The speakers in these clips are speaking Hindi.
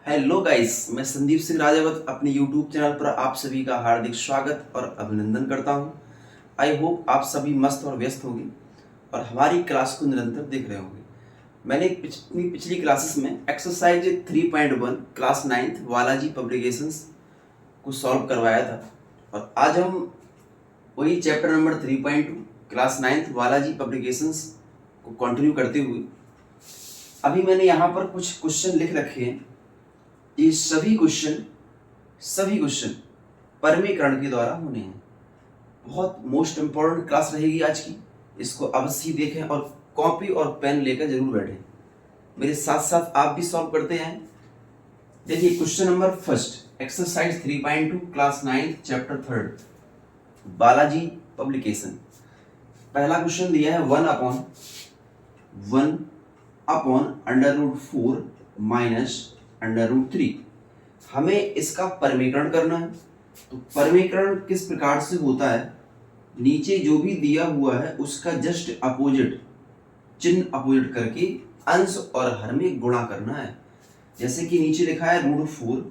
हेलो गाइस, मैं संदीप सिंह राजावत अपने यूट्यूब चैनल पर आप सभी का हार्दिक स्वागत और अभिनंदन करता हूं। आई होप आप सभी मस्त और व्यस्त होंगे और हमारी क्लास को निरंतर देख रहे होंगे। मैंने पिछली क्लासेस में exercise 3.1 class 9th Balaji publications को सॉल्व करवाया था और आज हम वही chapter number 3.2 class 9th Balaji publications को कंटिन्यू करते हुए अभी मैंने यहाँ पर कुछ क्वेश्चन लिख रखे हैं। ये सभी क्वेश्चन परमीकरण के द्वारा होने हैं। बहुत मोस्ट इंपॉर्टेंट क्लास रहेगी आज की, इसको अवश्य देखें और कॉपी और पेन लेकर जरूर बैठें। मेरे साथ साथ आप भी सॉल्व करते हैं। देखिए question number first, exercise 3.2 class 9th chapter 3 Balaji publication. पहला क्वेश्चन दिया है 1/(1/√4 -√3)। हमें इसका परमीकरण करना है। तो परमीकरण किस प्रकार से होता है, नीचे जो भी दिया हुआ है उसका जस्ट अपोजिट चिन्ह अपोजिट करके अंश और हर में गुणा करना है। जैसे कि नीचे लिखा है √4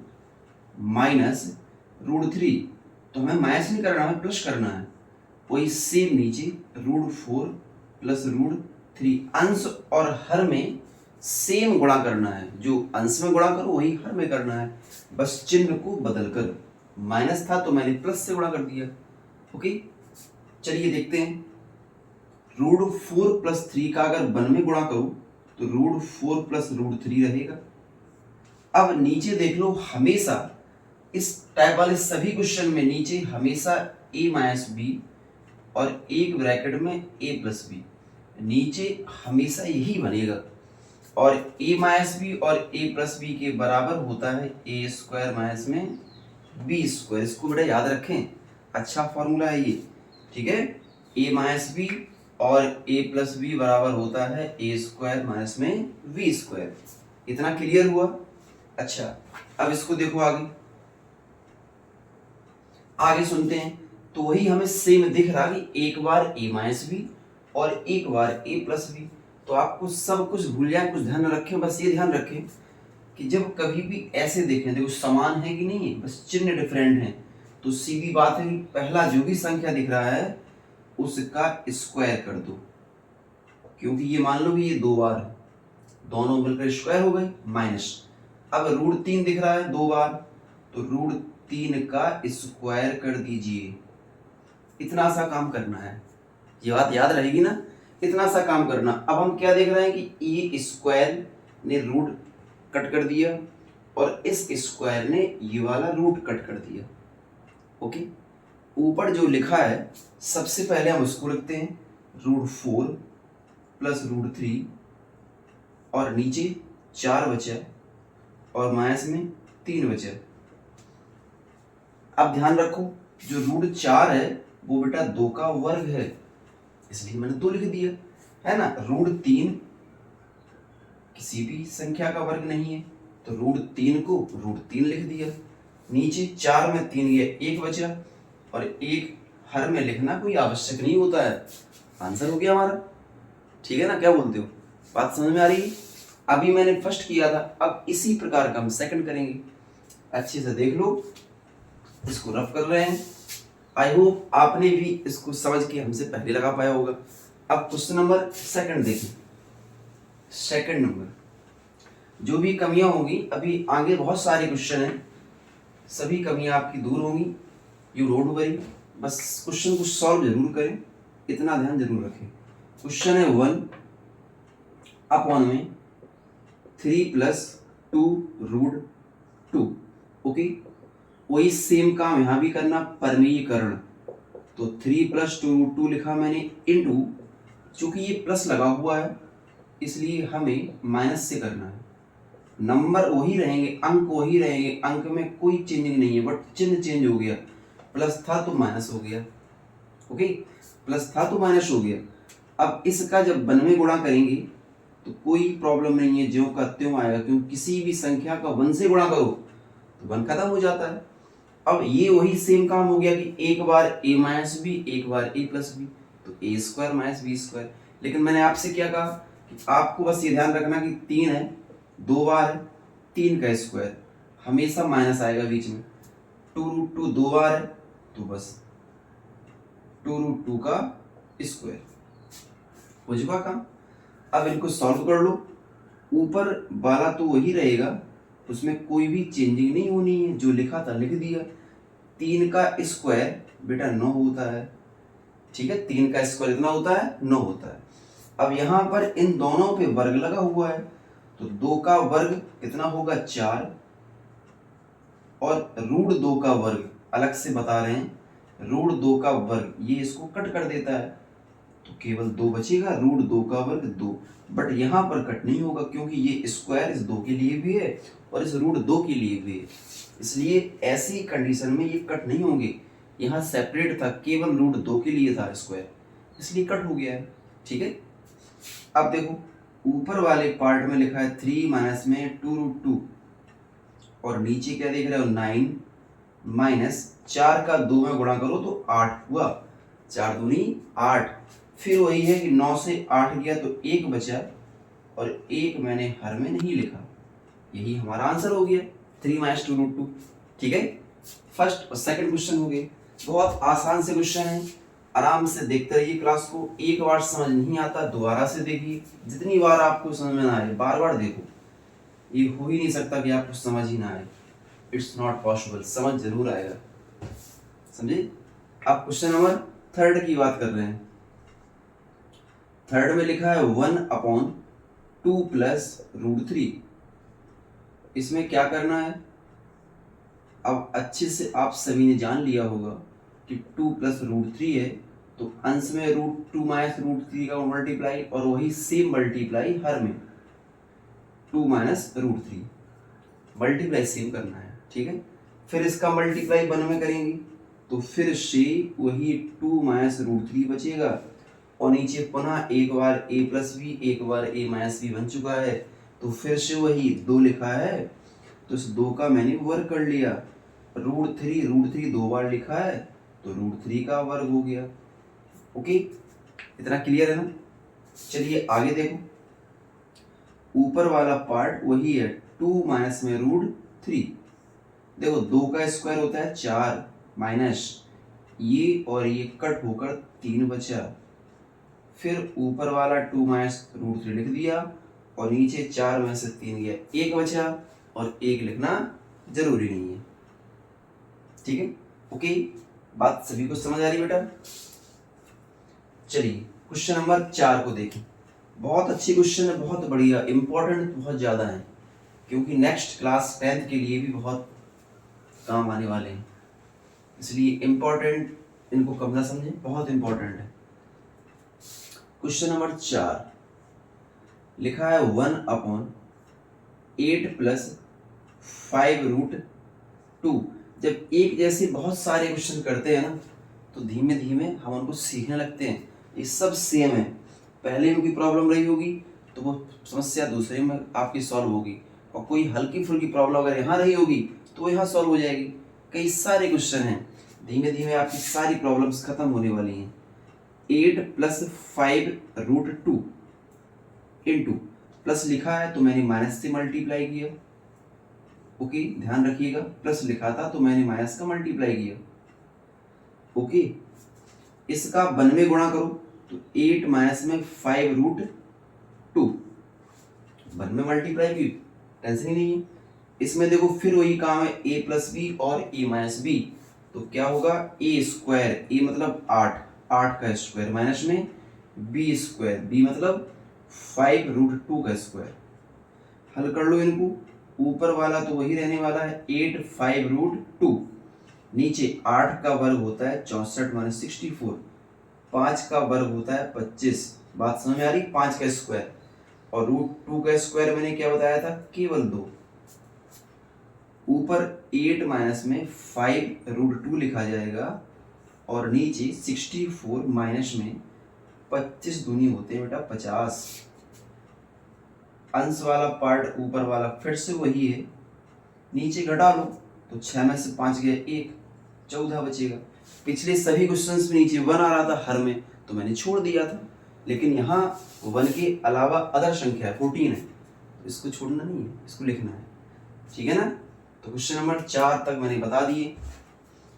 -√3, तो हमें माइनस नहीं करना, हमें प्लस करना है। वही सेम नीचे √4 + √3 अंश और हर में सेम गुणा करना है। जो अंश में गुणा करो वही हर में करना है, बस चिन्ह को बदलकर। माइनस था तो मैंने प्लस से गुणा कर दिया। ओके, चलिए देखते हैं। √4 + 3 का अगर 1 में गुणा करूं तो √4 + √3 रहेगा। अब नीचे देख लो, हमेशा इस टाइप वाले सभी क्वेश्चन में नीचे हमेशा a - b और एक ब्रैकेट में a + b, नीचे हमेशा यही बनेगा। और a - b और a + b के बराबर होता है a² - b²। इसको बेटा याद रखें, अच्छा फॉर्मूला है ये, ठीक है। a - b और a + b बराबर होता है a² - b²। इतना क्लियर हुआ। अच्छा, अब इसको देखो आगे सुनते हैं। तो वही हमें सेम दिख रहा कि एक बार a - b और एक बार a + b। तो आपको सब कुछ भूल जाए, कुछ ध्यान रखें, बस ये ध्यान रखें कि जब कभी भी ऐसे देखें, देखो समान है कि नहीं है, बस चिन्ह डिफरेंट है, तो सीधी बात है कि पहला जो भी संख्या दिख रहा है उसका स्क्वायर कर दो। क्योंकि ये मान लो कि ये 2 बार है, दोनों मिलकर स्क्वायर हो गए माइनस। अब √3 दिख रहा है 2 बार, तो √3 का स्क्वायर कर दीजिए। इतना सा काम करना है, ये बात याद रहेगी ना, इतना सा काम करना। अब हम क्या देख रहे हैं कि ये स्क्वायर ने रूट कट कर दिया और इस स्क्वायर ने ये वाला रूट कट कर दिया। ओके, ऊपर जो लिखा है सबसे पहले हम उसको लिखते हैं, √4 + √3 और नीचे 4 बचा और माइनस में 3 बचा। अब ध्यान रखो, जो √4 है वो बेटा 2 का वर्ग है, इसलिए मैंने 2 लिख दिया, है ना। √3 किसी भी संख्या का वर्ग नहीं है, तो √3 को √3 लिख दिया। नीचे 4 में 3 गया, 1 बचा, और 1 हर में लिखना कोई आवश्यक नहीं होता है। आंसर हो गया हमारा, ठीक है ना। क्या बोलते हो, बात समझ में आ रही है। अभी मैंने फर्स्ट किया था, अब इसी प्रकार का हम सेकंड करेंगे। अच्छे से देख लो, इसको रफ कर रहे हैं। आई होप आपने भी इसको समझ के हमसे पहले लगा पाया होगा। अब क्वेश्चन नंबर सेकंड देखें। सेकंड नंबर, जो भी कमियां होंगी, अभी आगे बहुत सारे क्वेश्चन हैं, सभी कमियां आपकी दूर होंगी। यू डोंट वरी, बस क्वेश्चन को सॉल्व जरूर करें, इतना ध्यान जरूर रखें। क्वेश्चन है 1/3 + 2√2। ओके, वही सेम काम यहां भी करना, परमीकरण। तो 3 + 2√2 लिखा मैंने, इनटू, चूंकि ये प्लस लगा हुआ है इसलिए हमें माइनस से करना है। नंबर वही रहेंगे, अंक वही रहेंगे, अंक में कोई चेंजिंग नहीं है, बट चिन्ह चेंज हो गया। प्लस था तो माइनस हो गया। ओके, प्लस था तो माइनस हो गया। अब इसका जब 1 में गुणा करेंगे तो कोई प्रॉब्लम नहीं है, ज्यों का त्यों आएगा, क्योंकि किसी भी संख्या का 1 से गुणा करो तो 1 खत्म हो जाता है। अब ये वही सेम काम हो गया कि एक बार a - b, एक बार a + b, तो a² - b²। लेकिन मैंने आपसे क्या कहा कि आपको बस ये ध्यान रखना कि 3 है, 2 बार है, 3 का स्क्वायर, हमेशा माइनस आएगा बीच में। 2√2 दो बार है तो बस 2√2 का स्क्वायर हो चुका काम। अब इनको सॉल्व कर लो। ऊपर वाला तो वही रहेगा, उसमें कोई भी चेंजिंग नहीं होनी है, जो लिखा था लिख दिया। 3 का स्क्वायर बेटा 9 होता है, ठीक है। 3 का स्क्वायर इतना होता है 9 होता है। अब यहाँ पर इन दोनों पे वर्ग लगा हुआ है तो 2 का वर्ग कितना होगा 4, और √2 का वर्ग अलग से बता रहे हैं, √2 का वर्ग ये इसको कट कर देता है तो केवल 2 बचेगा, √2 का वर्ग 2। बट यहाँ पर कट नहीं होगा क्योंकि ये स्क्वायर इस 2 के लिए भी है और इस √2 के लिए भी है, इसलिए ऐसी कंडीशन में ये कट नहीं होंगे। यहाँ सेपरेट था, केवल √2 के लिए था स्क्वायर, इसलिए कट हो गया है, ठीक है। अब देखो ऊपर वाले पार्ट में लिखा है 3 माइनस में 2√2 और नीचे क्या देख रहे हो 9 माइनस 4 का 2 में गुणा करो तो 8 हुआ, 4 दूनी 8। फिर वही है कि 9 से 8 गया तो 1 बचा और 1 मैंने हर में नहीं लिखा, यही हमारा आंसर हो गया 3 माइनस 2√2, ठीक है। फर्स्ट और सेकंड क्वेश्चन हो गए, बहुत आसान से क्वेश्चन है, आराम से देखते रहिए क्लास को। एक बार समझ नहीं आता दोबारा से देखिए, जितनी बार आपको समझ में ना आए बार बार देखो, ये हो ही नहीं सकता कि आपको समझ ही ना आए, इट्स नॉट पॉसिबल, समझ जरूर आएगा, समझे। अब क्वेश्चन नंबर थर्ड की बात कर रहे हैं। थर्ड में लिखा है 1/2 प्लस √3। इसमें क्या करना है, अब अच्छे से आप सभी ने जान लिया होगा कि 2 प्लस √3 है तो अंश में √2 माइनस √3 का मल्टीप्लाई और वही सेम मल्टीप्लाई हर में 2 माइनस √3 मल्टीप्लाई सेम करना है, ठीक है। फिर इसका मल्टीप्लाई 1 में करेंगे तो फिर से वही 2 माइनस √3 बचेगा और नीचे पुनः एक बार a प्लस बी एक बार a माइनस बी बन चुका है तो फिर से वही 2 लिखा है तो इस 2 का मैंने वर्ग कर लिया, √3 दो बार लिखा है तो √3 का वर्ग हो गया। ओके, इतना क्लियर है ना। चलिए आगे देखो, ऊपर वाला पार्ट वही है 2 माइनस में √3। देखो 2 का स्क्वायर होता है 4 माइनस ये और ये कट होकर 3 बचा, फिर ऊपर वाला 2 माइनस √3 लिख दिया और नीचे 4 में से 3 गया 1 बचा और 1 लिखना जरूरी नहीं है, ठीक है। ओके, बात सभी को समझ आ रही बेटा। चलिए क्वेश्चन नंबर 4 को देखें, बहुत अच्छी क्वेश्चन है, बहुत बढ़िया, इंपॉर्टेंट बहुत ज़्यादा है क्योंकि नेक्स्ट क्लास 10th के लिए भी बहुत काम आने वाले हैं, इसलिए इंपॉर्टेंट, इनको कब ना समझें, बहुत इंपॉर्टेंट है। क्वेश्चन नंबर 4 लिखा है 1/8 प्लस 5√2। जब एक जैसे बहुत सारे क्वेश्चन करते हैं ना तो धीमे धीमे हम उनको सीखने लगते हैं, ये सब सेम है, पहले में कोई प्रॉब्लम रही होगी तो वो समस्या दूसरे में आपकी सॉल्व होगी और कोई हल्की फुल्की प्रॉब्लम अगर यहाँ रही होगी तो वो यहाँ सॉल्व हो जाएगी। कई सारे क्वेश्चन हैं, धीमे धीमे आपकी सारी प्रॉब्लम्स खत्म होने वाली हैं। 8 प्लस 5√2 इंटू प्लस लिखा है तो मैंने माइनस से मल्टीप्लाई किया, ओके ध्यान रखिएगा, प्लस लिखा था तो मैंने माइनस का मल्टीप्लाई किया, ओके। इसका 1 में गुणा करो तो 8 माइनस में 5√2 1 में मल्टीप्लाई की, टेंशन ही नहीं है। इसमें देखो फिर वही काम है, a प्लस बी और a माइनस बी, तो क्या होगा a स्क्वायर, a मतलब 8 का स्क्वायर माइनस में b स्क्वायर, b मतलब 5√2 का स्क्वायर। हल कर लो इनको, ऊपर वाला तो वही रहने वाला है 8 5√2, नीचे 8 का वर्ग होता है 64 माइनस 64, 5 का वर्ग होता है 25, बात समझ में आ रही, 5 का स्क्वायर और √2 का स्क्वायर मैंने क्या बताया था केवल 2, ऊपर 8 माइनस में 5√2 लिखा जाएगा और नीचे 64 माइनस में 25 दूनी होते हैं बेटा 50। अंश वाला पार्ट ऊपर वाला फिर से वही है, नीचे घटा लो तो 6 में से 5 गया 1, 14 बचेगा। पिछले सभी क्वेश्चंस में नीचे 1 आ रहा था हर में तो मैंने छोड़ दिया था, लेकिन यहाँ 1 के अलावा अदर संख्या 14 है, इसको छोड़ना नहीं है, इसको लिखना है, ठीक है ना। तो क्वेश्चन नंबर 4 तक मैंने बता दिए,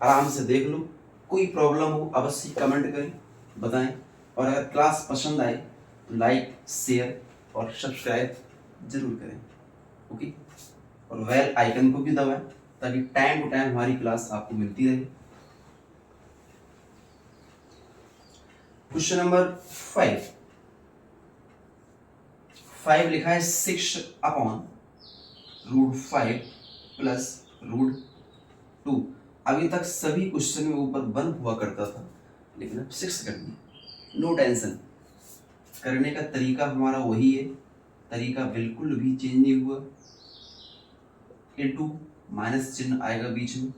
आराम से देख लो। कोई प्रॉब्लम हो अवश्य कमेंट करें, बताएं। और अगर क्लास पसंद आए तो लाइक, शेयर और सब्सक्राइब जरूर करें। ओके, और बेल आइकन को भी दबाएं ताकि टाइम टू टाइम हमारी क्लास आपको मिलती रहे। क्वेश्चन नंबर 5 लिखा है 6/√5 प्लस √2। अभी तक सभी क्वेश्चन में ऊपर 1 हुआ करता था, लेकिन अब 6 कर दिया। नो टेंशन, करने का तरीका हमारा वही है, तरीका बिल्कुल भी चेंज नहीं हुआ। इनटू माइनस चिन्ह आएगा बीच में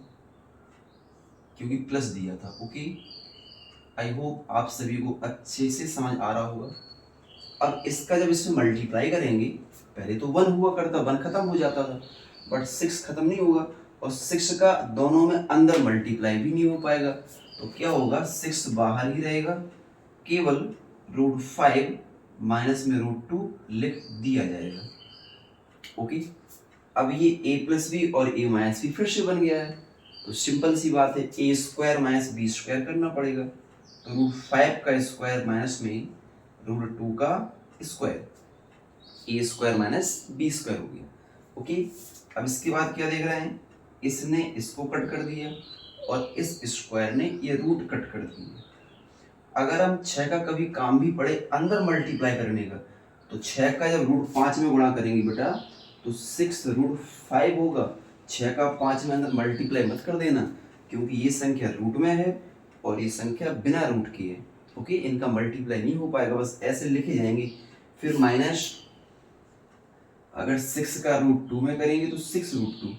क्योंकि प्लस दिया था। ओके, आई होप आप सभी को अच्छे से समझ आ रहा होगा। अब इसका जब इसमें मल्टीप्लाई करेंगे, पहले तो 1 हुआ करता, 1 खत्म हो जाता था, बट 6 खत्म नहीं होगा और 6 का दोनों में अंदर मल्टीप्लाई भी नहीं हो पाएगा। तो क्या होगा, 6 बाहर ही रहेगा, केवल √5 माइनस में √2 लिख दिया जाएगा। ओके, अब ये a प्लस बी और a माइनस बी फिर से बन गया है, तो सिंपल सी बात है, a square minus B square करना पड़ेगा। तो √5 का स्क्वायर माइनस में √2 का square, a square minus B square हो गया। ओके, अब इसके बाद क्या देख रहे हैं, इसने इसको कट कर दिया और इस स्क्वायर ने ये रूट कट कर दिया। अगर हम 6 का कभी काम भी पड़े अंदर मल्टीप्लाई करने का, तो 6 का जब √5 में गुणा करेंगे बेटा, तो 6√5 होगा। 6 का 5 में अंदर मल्टीप्लाई मत कर देना, क्योंकि ये संख्या रूट में है और ये संख्या बिना रूट की है। ओके, इनका मल्टीप्लाई नहीं हो पाएगा, बस ऐसे लिखे जाएंगे। फिर माइनस, अगर 6 का √2 में करेंगे तो 6√2।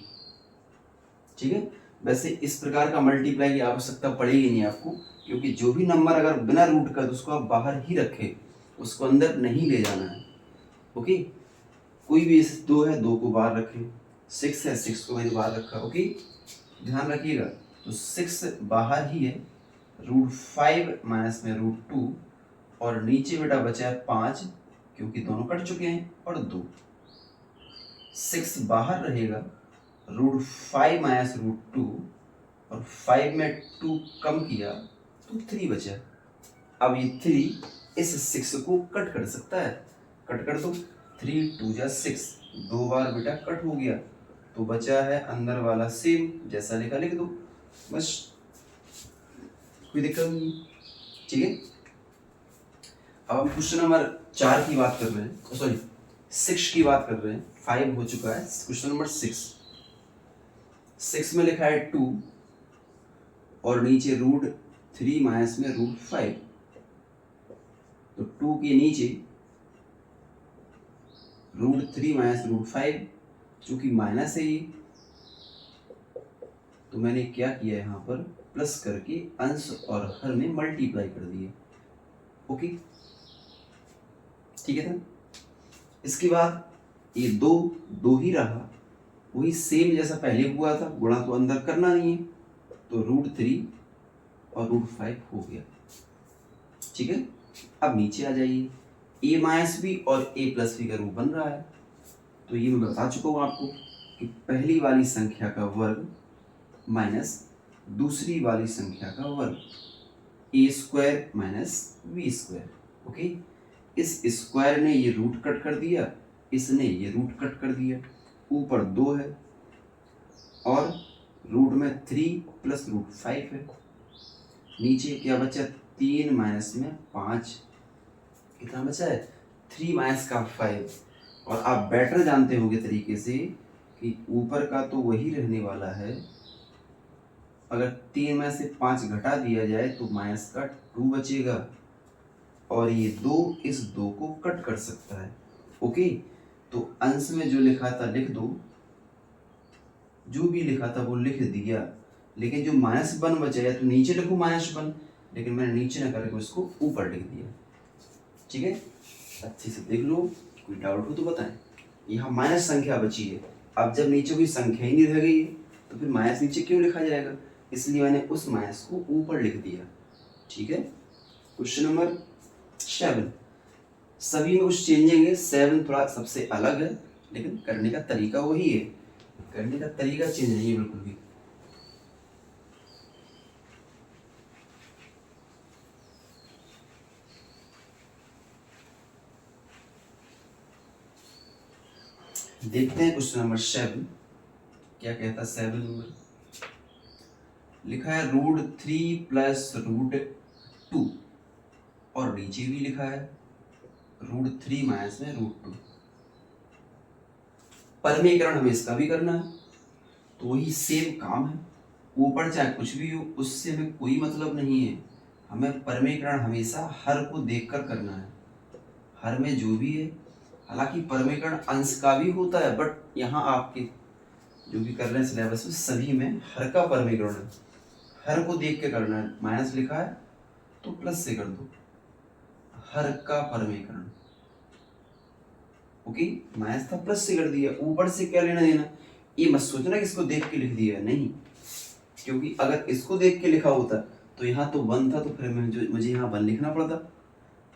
ठीक है, वैसे इस प्रकार का मल्टीप्लाई की आवश्यकता पड़ेगी नहीं आपको, क्योंकि जो भी नंबर अगर बिना रूट का, तो उसको आप बाहर ही रखें, उसको अंदर नहीं ले जाना है। ओके, कोई भी 2 है, 2 को बाहर रखें, 6 है, 6 को मैंने बाहर रखा। ओके, ध्यान रखिएगा। तो 6 बाहर ही है, √5 माइनस में √2 और नीचे बेटा बचा है 5, क्योंकि दोनों कट चुके हैं, और 2। 6 बाहर रहेगा, √5 माइनस √2 और 5 में 2 कम किया तो 3 बचा। अब ये 3 इस 6 को कट कर सकता है, कट कर दो, 3 2 जा 6, 2 बार बेटा कट हो गया, तो बचा है अंदर वाला सेम, जैसा लिखा लिख दो, बस, कोई दिक्कत नहीं। ठीक है, अब हम क्वेश्चन नंबर 4 की बात कर रहे हैं, सॉरी 6 की बात कर रहे हैं। 5 हो चुका है, क्वेश्चन नंबर 6 में लिखा है 2 और नीचे √3 माइनस में √5। तो 2 के नीचे √3 माइनस √5, चूंकि माइनस है ये, तो मैंने क्या किया यहाँ पर, प्लस करके अंश और हर में मल्टीप्लाई कर दिए। ओके, ठीक है था। इसके बाद ये 2 ही रहा, वही सेम जैसा पहले हुआ था, गुणा तो अंदर करना नहीं है, तो √3 और √5 हो गया। ठीक है, अब नीचे आ जाइए, a माइनस बी और a प्लस बी का रूप बन रहा है। तो ये मैं बता चुका हूँ आपको कि पहली वाली संख्या का वर्ग माइनस दूसरी वाली संख्या का वर्ग, a square minus B square. Okay, इस स्क्वायर ने ये रूट कट कर दिया, इसने ये रूट कट कर दिया, ऊपर 2 है और रूट में 3 प्लस √5 है, नीचे क्या बचा, 3 माइनस में 5, कितना बचा है, 3 माइनस का 5। और आप बेटर जानते होंगे तरीके से कि ऊपर का तो वही रहने वाला है, अगर 3 में से 5 घटा दिया जाए तो माइनस का 2 बचेगा, और ये 2 इस 2 को कट कर सकता है। ओके, तो अंश में जो लिखा था लिख दो, जो भी लिखा था वो लिख दिया, लेकिन जो -1 बचा है तो नीचे लिखो -1, लेकिन मैंने नीचे न करके उसको ऊपर लिख दिया। ठीक है, अच्छे से देख लो, कोई डाउट हो तो बताएं। यहाँ माइनस संख्या बची है, अब जब नीचे कोई संख्या ही नहीं रह गई है तो फिर माइनस नीचे क्यों लिखा जाएगा, इसलिए मैंने उस माइनस को ऊपर लिख दिया। ठीक है, क्वेश्चन नंबर 7, सभी में कुछ चेंजिंग है, 7 थोड़ा सबसे अलग है, लेकिन करने का तरीका वही है। करने का तरीका चेंज नहीं है बिल्कुल भी। देखते हैं क्वेश्चन नंबर 7 क्या कहता है। 7 नंबर लिखा है √3 प्लस √2 और नीचे भी लिखा है √3 माइनस में √2। परमीकरण हमें इसका भी करना है, तो वही सेम काम है। ऊपर चाहे कुछ भी हो उससे हमें कोई मतलब नहीं है, हमें परमीकरण हमेशा हर को देखकर करना है। हर में जो भी है, हालांकि परमीकरण अंश का भी होता है, बट यहाँ आपके जो भी कर रहे हैं सिलेबस में सभी में हर का परमीकरण है। हर को देख के करना है। माइनस लिखा है तो प्लस से कर दो, हर का परमीकरण। ओके, माइनस था प्लस से कर दिया, ऊपर से क्या लेना देना। ये मत सोचना कि इसको देख के लिख दिया, नहीं, क्योंकि अगर इसको देख के लिखा होता तो यहाँ तो 1 था तो फिर मुझे यहाँ 1 लिखना पड़ता,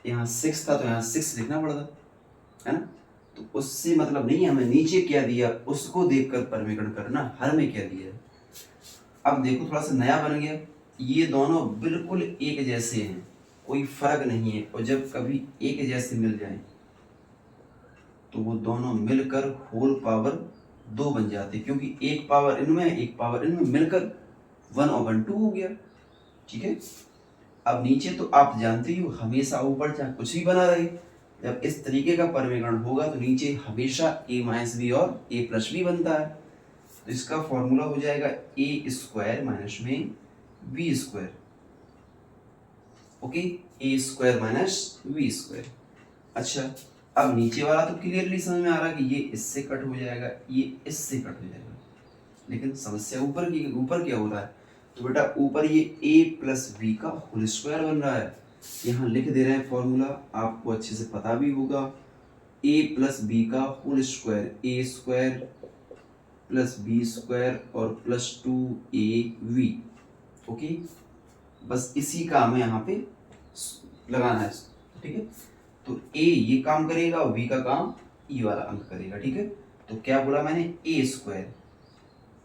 यहाँ 6 था तो यहाँ 6 लिखना पड़ता, है ना। तो उससे मतलब नहीं है, हमें नीचे क्या दिया उसको देखकर परमीकरण करना, हर में क्या दिया है। अब देखो थोड़ा सा नया बन गया, ये दोनों बिल्कुल एक जैसे हैं, कोई फर्क नहीं है। और जब कभी एक जैसे मिल जाए तो वो दोनों मिलकर होल पावर 2 बन जाते, क्योंकि एक पावर इनमें एक पावर इनमें मिलकर 1/2 हो गया। ठीक है, अब नीचे तो आप जानते ही हो हमेशा ऊपर चाहे कुछ भी बना रहे, जब इस तरीके का परमीकरण होगा तो नीचे हमेशा a माइनस बी और a प्लस बी बनता है। तो इसका फॉर्मूला हो जाएगा a स्क्वायर माइनस में b square. Okay, a square minus b square. अच्छा, अब नीचे वाला तो क्लियरली समझ में आ रहा है कि ये इससे कट हो जाएगा, ये इससे कट हो जाएगा, लेकिन समस्या ऊपर क्या हो रहा है। तो बेटा ऊपर ये a प्लस बी का होल स्क्वायर बन रहा है। यहाँ लिख दे रहे हैं फॉर्मूला, आपको अच्छे से पता भी होगा, a प्लस बी का whole square, a square plus B square और प्लस 2ab। ओके, बस इसी का हमें यहाँ पे लगाना है। ठीक है, तो a ये काम करेगा और b का काम e वाला अंक करेगा। ठीक है, तो क्या बोला मैंने, a स्क्वायर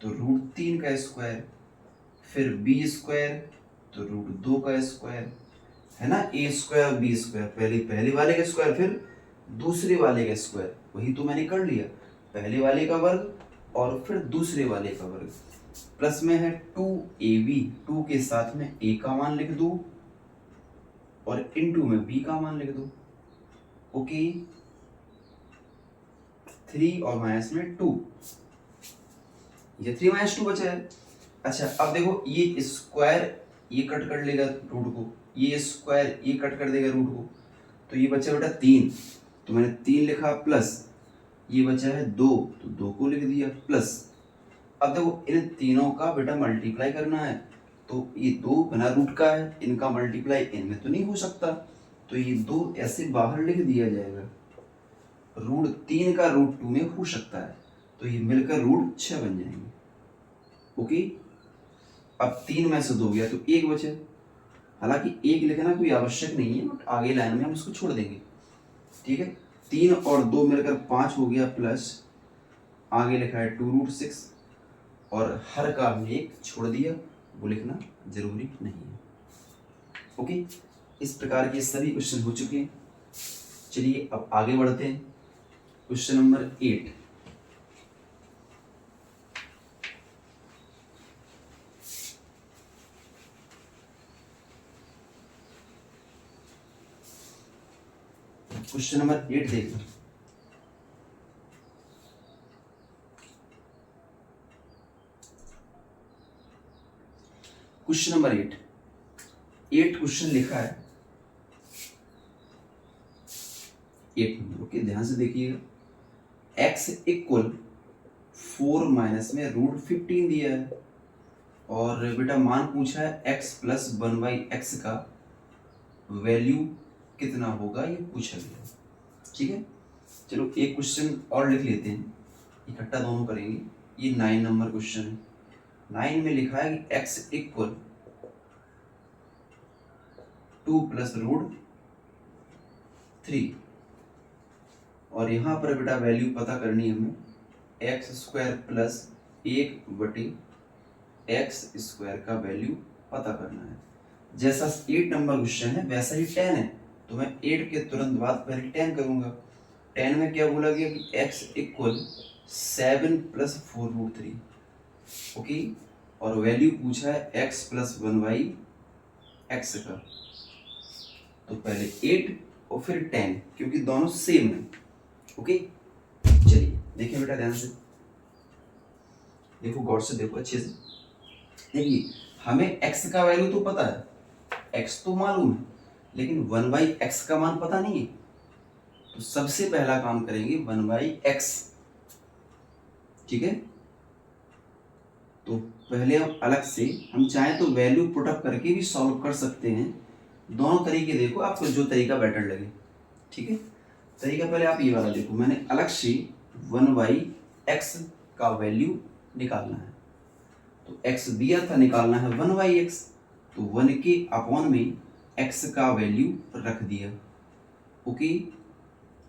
तो √3 का स्क्वायर, फिर b स्क्वायर तो √2 का स्क्वायर, है ना। a स्क्वायर b स्क्वायर, पहले वाले का स्क्वायर फिर दूसरे वाले का स्क्वायर, वही तो मैंने कर लिया, पहले वाले का वर्ग और फिर दूसरे वाले का वर्ग। प्लस में है 2ab, 2 के साथ में a का मान लिख दो और इनटू में b का मान लिख दो। ओके, 3 और माइनस में 2, ये 3 माइनस 2 बचा है। अच्छा, अब देखो ये स्क्वायर ये कट कर लेगा रूट को, ये स्क्वायर ये कट कर देगा रूट को, तो ये बचा बेटा 3, तो मैंने 3 लिखा प्लस, ये बचा है 2 तो 2 को लिख दिया प्लस। अब देखो इन तीनों का बेटा मल्टीप्लाई करना है, तो ये 2 बिना रूट का है, इनका मल्टीप्लाई इनमें तो नहीं हो सकता, तो ये 2 ऐसे बाहर लिख दिया जाएगा। √3 का √2 में हो सकता है, तो ये मिलकर √6 बन जाएंगे। ओके, अब 3 में से 2 गया तो 1 बचे, हालांकि 1 लिखना कोई आवश्यक नहीं है, बट आगे लाइन में हम इसको छोड़ देंगे। ठीक है, 3 और 2 मिलकर 5 हो गया, प्लस आगे लिखा है 2√6 और हर का हमने एक छोड़ दिया, वो लिखना जरूरी नहीं है। ओके, इस प्रकार के सभी क्वेश्चन हो चुके हैं। चलिए अब आगे बढ़ते हैं। क्वेश्चन नंबर 8, क्वेश्चन नंबर 8 देखो। क्वेश्चन नंबर 8 क्वेश्चन लिखा है 8 नंबर। ओके, ध्यान से देखिएगा, x इक्वल 4 माइनस में √15 दिया है और बेटा मान पूछा है x प्लस 1/x का वैल्यू कितना होगा, ये पूछा गया। ठीक है, चलो एक क्वेश्चन और लिख लेते हैं, इकट्ठा दोनों करेंगे। ये 9 नंबर क्वेश्चन है। 9 में लिखा है कि x इक्वल 2 प्लस √3 और यहाँ पर बेटा वैल्यू पता करनी है हमें एक्स स्क्वायर प्लस 1/x² का वैल्यू पता करना है। जैसा 8 नंबर क्वेश्चन है वैसा ही 10 है, तो मैं 8 के तुरंत बाद पहले 10 करूंगा। 10 में क्या बोला गया कि x इक्वल 7 + 4√3, ओके। और वैल्यू पूछा है x + 1/x का, तो पहले 8 और फिर 10, क्योंकि दोनों सेम है, ओके। चलिए देखिए बेटा ध्यान से, देखो गौर से देखो अच्छे से। देखिए हमें x का वैल्यू तो पता है, x तो मालूम है, लेकिन 1/x का मान पता नहीं है। तो सबसे पहला काम करेंगे 1/x, ठीक है। तो पहले हम अलग से, हम चाहें तो वैल्यू पुट अप करके भी सॉल्व कर सकते हैं। दोनों तरीके देखो, आपको जो तरीका बेटर लगे, ठीक है। तरीका पहले आप ये वाला देखो, मैंने अलग से 1/x का वैल्यू निकालना है। तो x दिया था, निकालना है 1/x, तो 1 के अपॉन में x का वैल्यू रख दिया, ओके।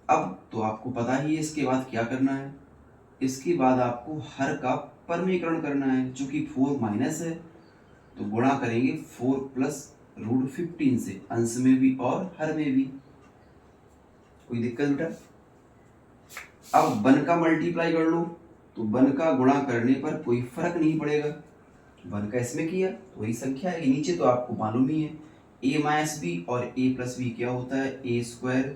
अब तो आपको पता ही है इसके बाद क्या करना है। इसके बाद आपको हर का परमीकरण करना है, जो कि 4 माइनस है, तो गुणा करेंगे 4 + √15 से, अंश में भी और हर में भी। कोई दिक्कत बेटा? अब 1 का मल्टीप्लाई कर लो, तो 1 का गुणा करने पर कोई फर्क नहीं पड़ेगा। 1 का इसमें किया तो वही संख्या है, नीचे तो आपको मालूम ही है a - b और a + b क्या होता है, a²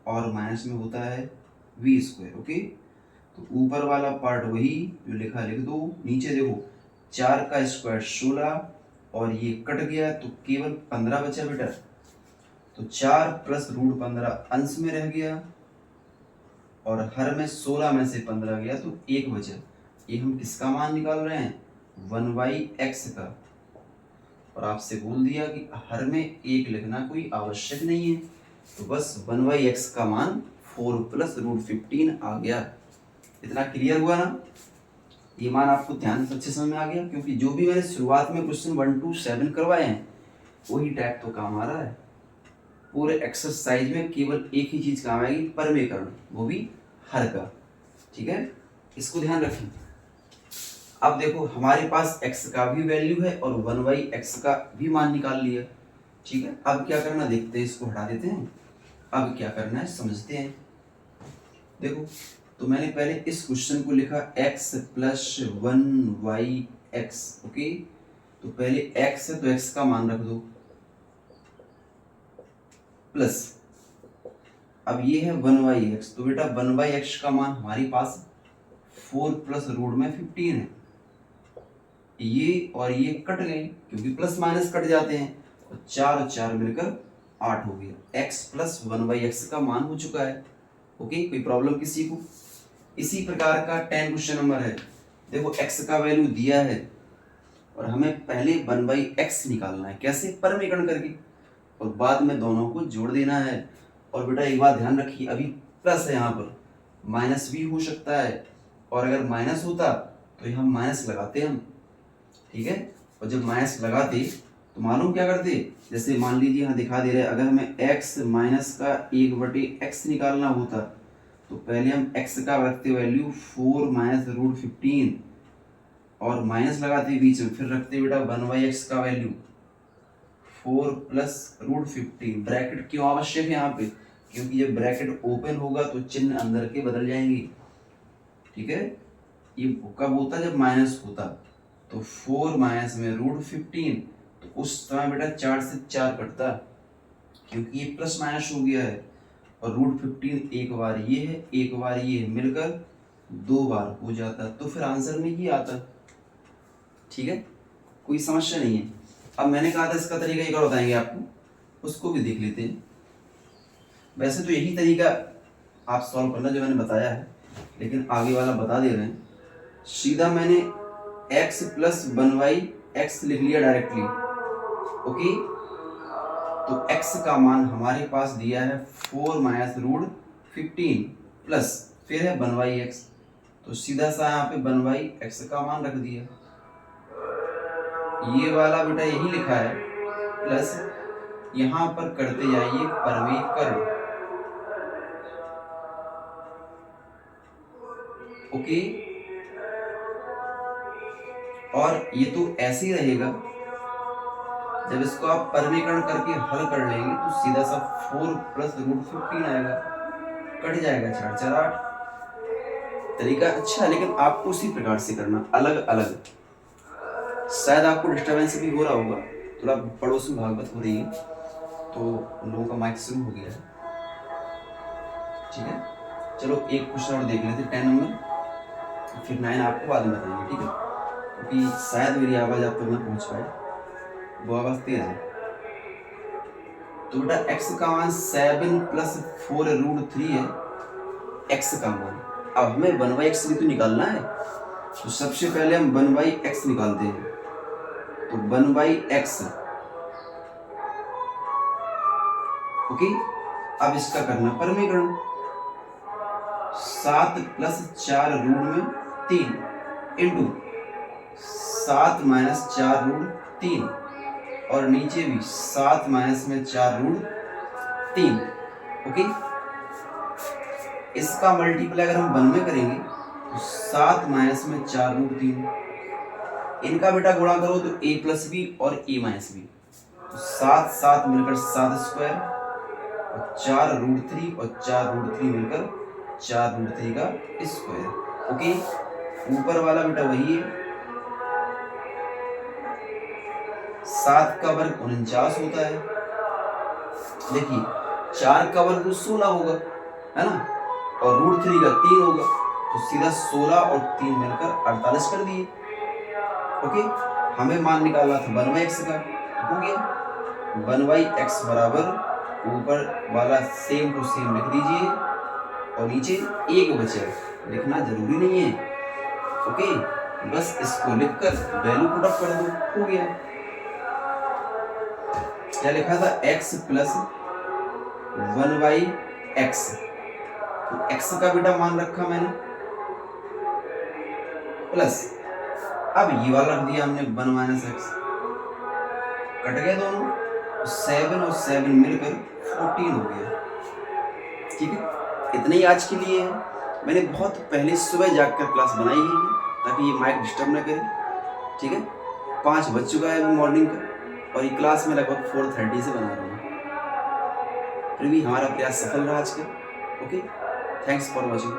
और माइनस में होता है v², ओके। तो ऊपर वाला पार्ट वही जो लिखा लिख दो, नीचे देखो 4 का स्क्वायर 16 और ये कट गया तो केवल 15 बचा बेटा। तो 4 + √15 अंश में रह गया और हर में 16 में से 15 गया तो 1 बचा। ये हम किसका मान निकाल रहे हैं, 1/x का। और आपसे बोल दिया कि हर में 1 लिखना कोई आवश्यक नहीं है, तो बस 1/x का मान 4 + √15 आ गया। इतना क्लियर हुआ ना? ये मान आपको ध्यान से अच्छे समझ में आ गया, क्योंकि जो भी मैंने शुरुआत में क्वेश्चन 1 to 7 करवाए हैं वही टाइप तो काम आ रहा है। पूरे एक्सरसाइज में केवल एक ही चीज काम आएगी, परमीकरण, वो भी हर का, ठीक है। इसको ध्यान रखें। अब देखो हमारे पास x का भी वैल्यू है और 1/x का भी मान निकाल लिया, ठीक है। अब क्या करना देखते हैं, इसको हटा देते हैं। अब क्या करना है समझते हैं। देखो तो मैंने पहले इस क्वेश्चन को लिखा x + 1/x, ओके। तो पहले x है तो x का मान रख दो, प्लस अब ये है 1/x, तो बेटा 1/x का मान हमारे पास 4 + √15 है। ये और ये कट गए क्योंकि प्लस माइनस कट जाते हैं, और 4 और 4 मिलकर 8 हो गया। x + 1/x का मान हो चुका है, ओके। कोई प्रॉब्लम किसी को? इसी प्रकार का 10 क्वेश्चन नंबर है। देखो x का वैल्यू दिया है और हमें पहले 1/x निकालना है, कैसे, परमीकरण करके, और बाद में दोनों को जोड़ देना है। और बेटा एक बात ध्यान रखिए, अभी प्लस है, यहाँ पर माइनस भी हो सकता है, और अगर माइनस होता तो यहाँ माइनस लगाते हम, ठीक है। और जब माइनस लगाते तो मालूम क्या करते, जैसे मान लीजिए यहाँ दिखा दे रहे हैं, अगर हमें x - का 1/x निकालना होता तो पहले हम x का रखते वैल्यू 4 - √15 और माइनस लगाते बीच में, फिर रखते बेटा 1/x का वैल्यू 4 + √15। ब्रैकेट क्यों आवश्यक है यहाँ पे, क्योंकि जब ब्रैकेट ओपन होगा तो चिन्ह अंदर के बदल जाएंगे, ठीक है। ये कब होता है, जब माइनस होता, तो 4 माइनस में √15, तो उस समय बेटा 4 से 4 कटता, क्योंकि ये प्लस माइनस हो गया है, और √15 एक बार ये है एक बार ये है, मिलकर 2 बार हो जाता, तो फिर आंसर में ये आता, ठीक है। कोई समस्या नहीं है। अब मैंने कहा था इसका तरीका एक और बताएंगे आपको, उसको भी देख लेते हैं। वैसे तो यही तरीका आप सॉल्व करना जो मैंने बताया है, लेकिन आगे वाला बता दे रहे हैं। सीधा मैंने x + 1/x लिख लिया डायरेक्टली, ओके। तो x का मान हमारे पास दिया है 4 - √15 प्लस फिर है 1/x, तो सीधा सा यहाँ पे 1/x का मान रख दिया। ये वाला बेटा यही लिखा है, प्लस यहाँ पर करते जाइए परमीकरण, ओके, और ये तो ऐसे ही रहेगा। जब इसको आप परिमीकरण करके हल कर लेंगे तो सीधा सा 4 प्लस रूट 15 आएगा, कट जाएगा 4 4 8। तरीका अच्छा है, लेकिन आपको उसी प्रकार से करना, अलग अलग। शायद आपको डिस्टर्बेंस भी हो रहा होगा, थोड़ा पड़ोस में भागवत हो रही है, तो उन लोगों का माइक शुरू हो गया है। ठीक है, चलो एक क्वेश्चन और देख लेते, 10 नंबर, फिर 9 आपको बाद में बताएंगे। ठीक है, क्योंकि शायद मेरी आवाज़ आप तक ना पहुँच पाए, वो आवाज़ तेज है। तो बेटा x का मान 7 प्लस 4 रूट 3 है, x का मान। अब हमें 1/x भी तो निकालना है, तो सबसे पहले हम 1/x निकालते हैं। तो 1/x, ओके। अब इसका करना परिमीकरण, 7 प्लस 4 रूट में 3 इंटू 7 माइनस 4 रूट 3, और नीचे भी 7 माइनस में 4 रूट 3, ओके। इसका मल्टीप्लाई अगर हम 1 में करेंगे तो 7 माइनस में 4 रूट 3, इनका बेटा गुणा करो तो a प्लस बी और a माइनस बी, तो 7 7 मिलकर 7 स्क्वायर, और 4 रूट 3 और 4 रूट 3 मिलकर 4 रूट 3 का स्क्वायर, ओके। ऊपर वाला बेटा वही है, 7 का वर्ग 49 होता है। देखिए 4 का वर्ग 16 होगा, है ना, और रूट 3 का 3 होगा, तो सीधा 16 और 3 मिलकर 48 कर दिए, ओके। हमें मान निकालना था 1/x का, हो गया 1/x बराबर, ऊपर वाला सेम टू सेम लिख दीजिए, और नीचे एक बचा, लिखना जरूरी नहीं है, ओके। बस इसको लिखकर वैल्यू पुट अप कर दो, हो गया। क्या लिखा था, x प्लस 1/x, तो x का बेटा मान रखा मैंने, प्लस अब ये वाला रख दिया हमने 1 माइनस x, कट गए दोनों, 7 और 7 मिलकर 14 हो गया। ठीक है, इतना ही आज के लिए है। मैंने बहुत पहले सुबह जाकर क्लास बनाई है ताकि ये माइक डिस्टर्ब ना करे। ठीक है, 5 बज चुका है अभी मॉर्निंग का, और ये क्लास में लगभग 4:30 से बना रहा हूँ। फिर भी हमारा प्रयास सफल रहा आज का, ओके। Thanks for watching.